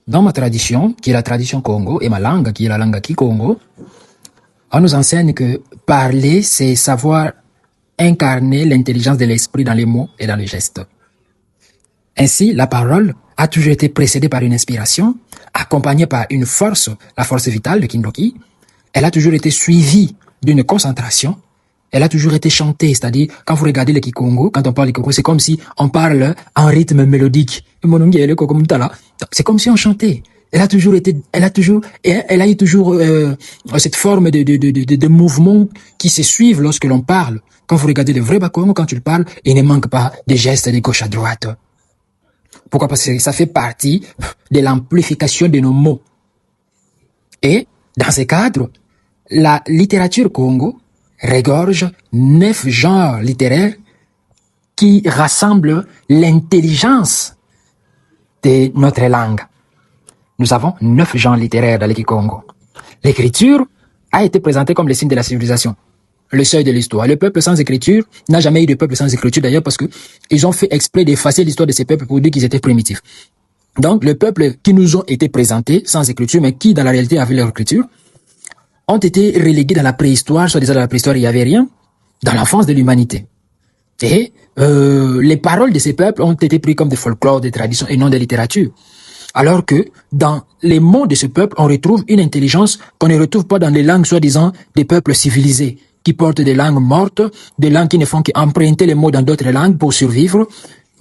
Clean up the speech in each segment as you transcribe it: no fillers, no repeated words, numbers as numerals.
Dans ma tradition, qui est la tradition Congo, et ma langue, qui est la langue Kikongo, on nous enseigne que parler, c'est savoir incarner l'intelligence de l'esprit dans les mots et dans les gestes. Ainsi, la parole a toujours été précédée par une inspiration, accompagnée par une force, la force vitale de Kindoki. Elle a toujours été suivie d'une concentration. Elle a toujours été chantée, c'est-à-dire, quand vous regardez le Kikongo, quand on parle du Kikongo, c'est comme si on parle en rythme mélodique. C'est comme si on chantait. Elle a toujours eu toujours cette forme de mouvement qui se suivent lorsque l'on parle. Quand vous regardez le vrai Bakongo, quand tu le parles, il ne manque pas de gestes de gauche à droite. Pourquoi? Parce que ça fait partie de l'amplification de nos mots. Et, dans ce cadre, la littérature Congo regorge 9 genres littéraires qui rassemblent l'intelligence de notre langue. Nous avons 9 genres littéraires dans le Kikongo. L'écriture a été présentée comme le signe de la civilisation, le seuil de l'histoire. Le peuple sans écriture n'a jamais eu de peuple sans écriture, d'ailleurs, parce que ils ont fait exprès d'effacer l'histoire de ces peuples pour dire qu'ils étaient primitifs. Donc, le peuple qui nous ont été présentés sans écriture, mais qui, dans la réalité, avaient leur écriture, ont été relégués dans la préhistoire, soit disant dans la préhistoire, il n'y avait rien, dans l'enfance de l'humanité. Et les paroles de ces peuples ont été prises comme des folklores, des traditions et non des littératures. Alors que dans les mots de ce peuple, on retrouve une intelligence qu'on ne retrouve pas dans les langues soi-disant des peuples civilisés, qui portent des langues mortes, des langues qui ne font qu'emprunter les mots dans d'autres langues pour survivre.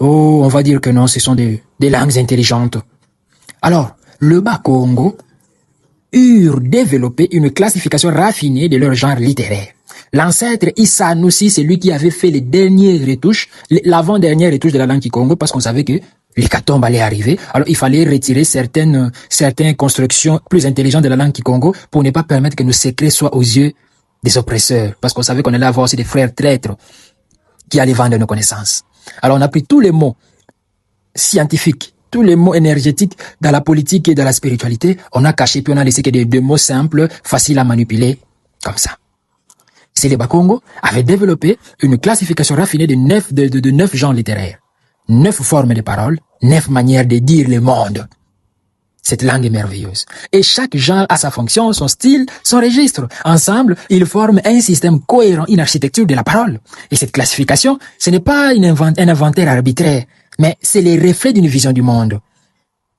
Oh, on va dire que non, ce sont des langues intelligentes. Alors, le Bas-Congo eurent développé une classification raffinée de leur genre littéraire. L'ancêtre Issa Noussi, c'est lui qui avait fait les dernières retouches, l'avant-dernière retouche de la langue Kikongo, parce qu'on savait que l'hécatombe allait arriver. Alors, il fallait retirer certaines constructions plus intelligentes de la langue Kikongo pour ne pas permettre que nos secrets soient aux yeux des oppresseurs. Parce qu'on savait qu'on allait avoir aussi des frères traîtres qui allaient vendre nos connaissances. Alors, on a pris tous les mots scientifiques, tous les mots énergétiques dans la politique et dans la spiritualité. On a caché, puis on a laissé que des mots simples, faciles à manipuler, comme ça. C'est les Bakongo avaient développé une classification raffinée de 9 genres littéraires. 9 formes de paroles, 9 manières de dire le monde. Cette langue est merveilleuse. Et chaque genre a sa fonction, son style, son registre. Ensemble, ils forment un système cohérent, une architecture de la parole. Et cette classification, ce n'est pas un inventaire arbitraire, mais c'est les reflets d'une vision du monde.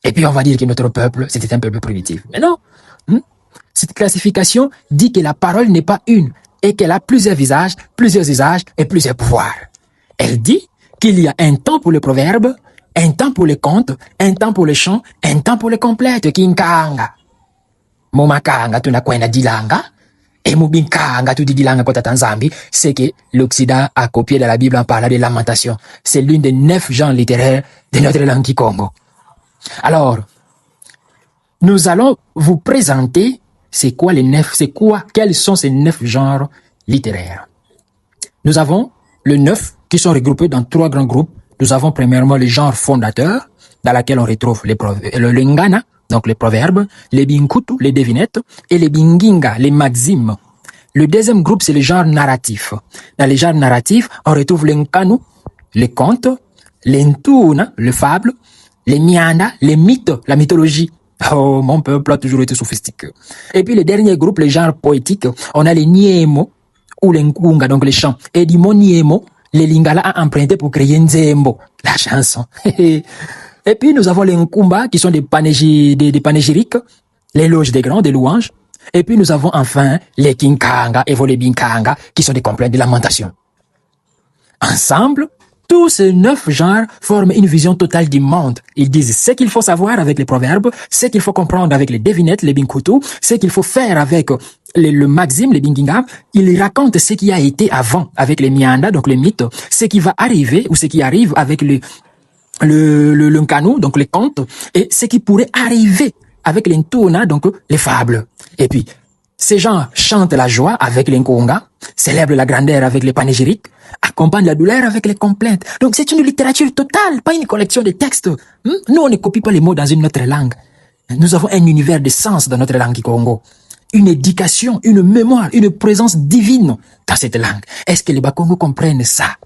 Et puis on va dire que notre peuple, c'était un peuple primitif. Mais non. Cette classification dit que la parole n'est pas une, et qu'elle a plusieurs visages, plusieurs usages et plusieurs pouvoirs. Elle dit qu'il y a un temps pour le proverbe, un temps pour les contes, un temps pour les chants, un temps pour les complètes. Kinkanga. Momakanga tunakwenda dilanga, et mubinkanga tu dilanga kota tanzambi, c'est que l'Occident a copié dans la Bible en parlant de lamentation. C'est l'une des 9 genres littéraires de notre langue Kikongo. Alors, nous allons vous présenter quels sont ces 9 genres littéraires. Nous avons les 9 qui sont regroupés dans 3 grands groupes. Nous avons premièrement le genre fondateur, dans lequel on retrouve le ngana, donc les proverbes, les binkutu, les devinettes, et les binginga, les maximes. Le deuxième groupe, c'est le genre narratif. Dans les genres narratifs, on retrouve les nkanu, les contes, les ntuna, les fables, les mianda, les mythes, la mythologie. Oh, mon peuple a toujours été sophistiqué. Et puis le dernier groupe, les genres poétiques, on a les niemo, ou les nkunga, donc les chants. Et du mot niemo, les lingala a emprunté pour créer nzembo, la chanson. Et puis nous avons les nkumba, qui sont des panégyriques, les loges des grands, des louanges. Et puis nous avons enfin les kinkanga et les binkanga, qui sont des complètes de lamentation. Ensemble, tous ces 9 genres forment une vision totale du monde. Ils disent ce qu'il faut savoir avec les proverbes, ce qu'il faut comprendre avec les devinettes, les binkutu, ce qu'il faut faire avec le maxime, les binginga. Ils racontent ce qui a été avant avec les mianda, donc les mythes, ce qui va arriver ou ce qui arrive avec le nkanu, donc les contes, et ce qui pourrait arriver avec les ntuna, donc les fables. Et puis, ces gens chantent la joie avec les nkunga, célèbrent la grandeur avec les panégyriques, accompagnent la douleur avec les complaintes. Donc c'est une littérature totale, pas une collection de textes. Nous, on ne copie pas les mots dans une autre langue. Nous avons un univers de sens dans notre langue Kikongo. Une éducation, une mémoire, une présence divine dans cette langue. Est-ce que les Bakongo comprennent ça?